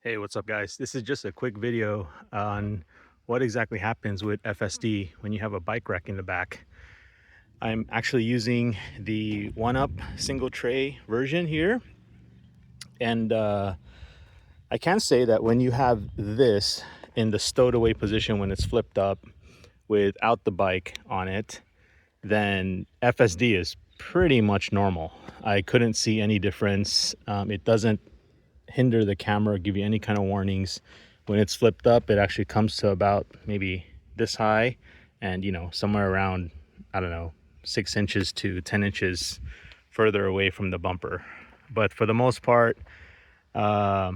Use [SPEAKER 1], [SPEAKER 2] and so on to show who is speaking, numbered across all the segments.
[SPEAKER 1] Hey, what's up, guys? This is just a quick video on what exactly happens with FSD when you have a bike rack in the back. I'm actually using the 1UP single tray version here. And I can say that when you have this in the stowed away position when it's flipped up without the bike on it, then FSD is pretty much normal. I couldn't see any difference. It doesn't hinder the camera, give you any kind of warnings. When it's flipped up, it actually comes to about maybe this high, and somewhere around, I don't know, 6 inches to 10 inches further away from the bumper. But for the most part, I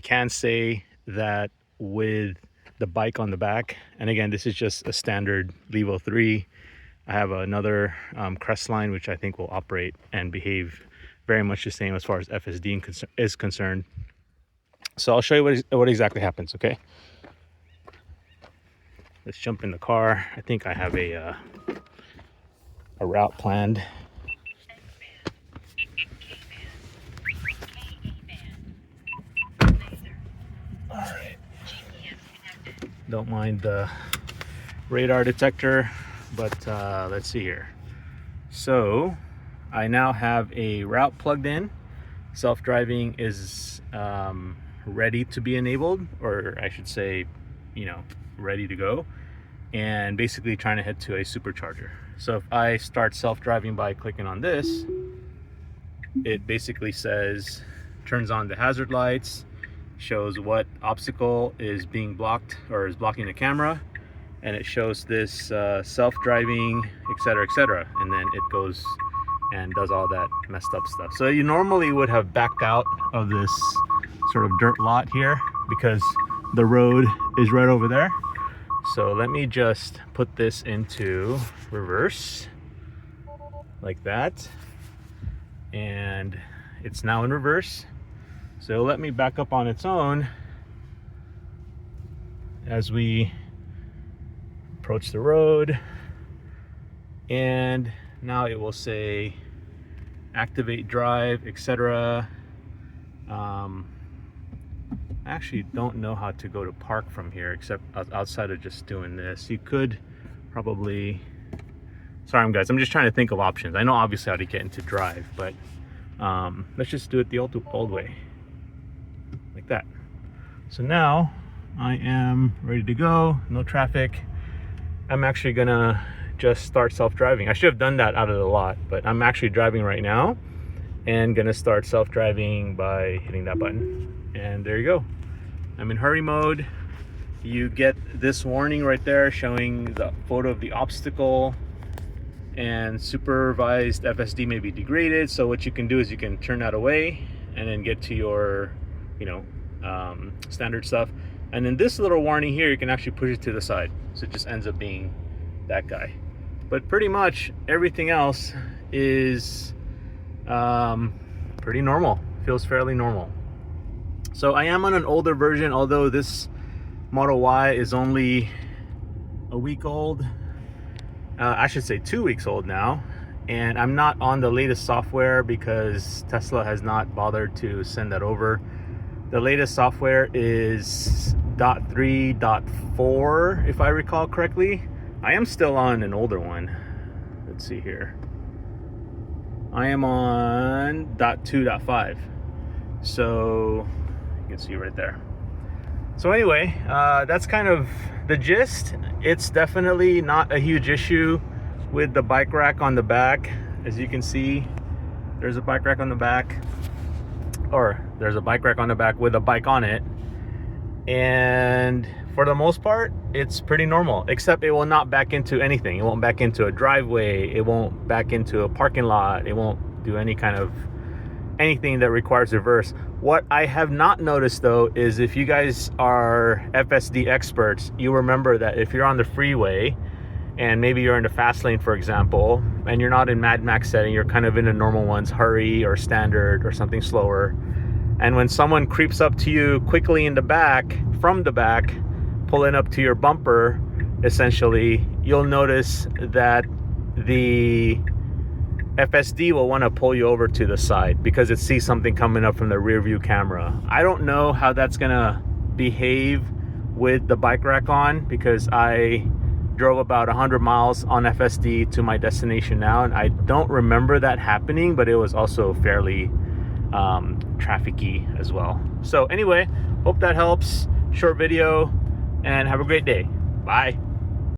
[SPEAKER 1] can say that with the bike on the back, and again, this is just a standard Levo 3. I have another Crestline, which I think will operate and behave very much the same as far as FSD is concerned. So I'll show you what exactly happens, okay? Let's jump in the car. I think I have a route planned. All right. Don't mind the radar detector, but let's see here. So I now have a route plugged in. Self-driving is ready to be enabled, or I should say, ready to go, and basically trying to head to a supercharger. So if I start self-driving by clicking on this, it basically says, turns on the hazard lights, shows what obstacle is being blocked or is blocking the camera, and it shows this self-driving, etc., and then it goes and does all that messed up stuff. So you normally would have backed out of this sort of dirt lot here because the road is right over there. So let me just put this into reverse like that, and it's now in reverse. So let me back up on its own as we approach the road, and now it will say activate drive, etc. I actually don't know how to go to park from here except outside of just doing this. You could probably, sorry guys, I'm just trying to think of options. I know obviously how to get into drive, but let's just do it the old way, like that. So now I am ready to go, no traffic. I'm actually gonna just start self-driving. I should have done that out of the lot, but I'm actually driving right now and gonna start self-driving by hitting that button. And there you go. I'm in hurry mode. You get this warning right there showing the photo of the obstacle, and supervised FSD may be degraded. So what you can do is you can turn that away and then get to your standard stuff. And then this little warning here, you can actually push it to the side. So it just ends up being that guy. But pretty much everything else is pretty normal. Feels fairly normal. So I am on an older version, although this Model Y is only a week old. I should say 2 weeks old now. And I'm not on the latest software because Tesla has not bothered to send that over. The latest software is 3.4, if I recall correctly. I am still on an older one. Let's see here. I am on 2.5. So you can see right there. So anyway, that's kind of the gist. It's definitely not a huge issue with the bike rack on the back. As you can see, there's a bike rack on the back, or there's a bike rack on the back with a bike on it. And for the most part, it's pretty normal, except it will not back into anything. It won't back into a driveway. It won't back into a parking lot. It won't do any kind of anything that requires reverse. What I have not noticed though is if you guys are FSD experts, you remember that if you're on the freeway and maybe you're in the fast lane, for example, and you're not in Mad Max setting, you're kind of in a normal ones, hurry or standard or something slower. And when someone creeps up to you quickly in the back, from the back, pulling up to your bumper, essentially, you'll notice that the FSD will want to pull you over to the side because it sees something coming up from the rear view camera. I don't know how that's gonna behave with the bike rack on, because I drove about 100 miles on FSD to my destination now, and I don't remember that happening, but it was also fairly trafficy as well. So anyway, hope that helps. Short video, and have a great day. Bye.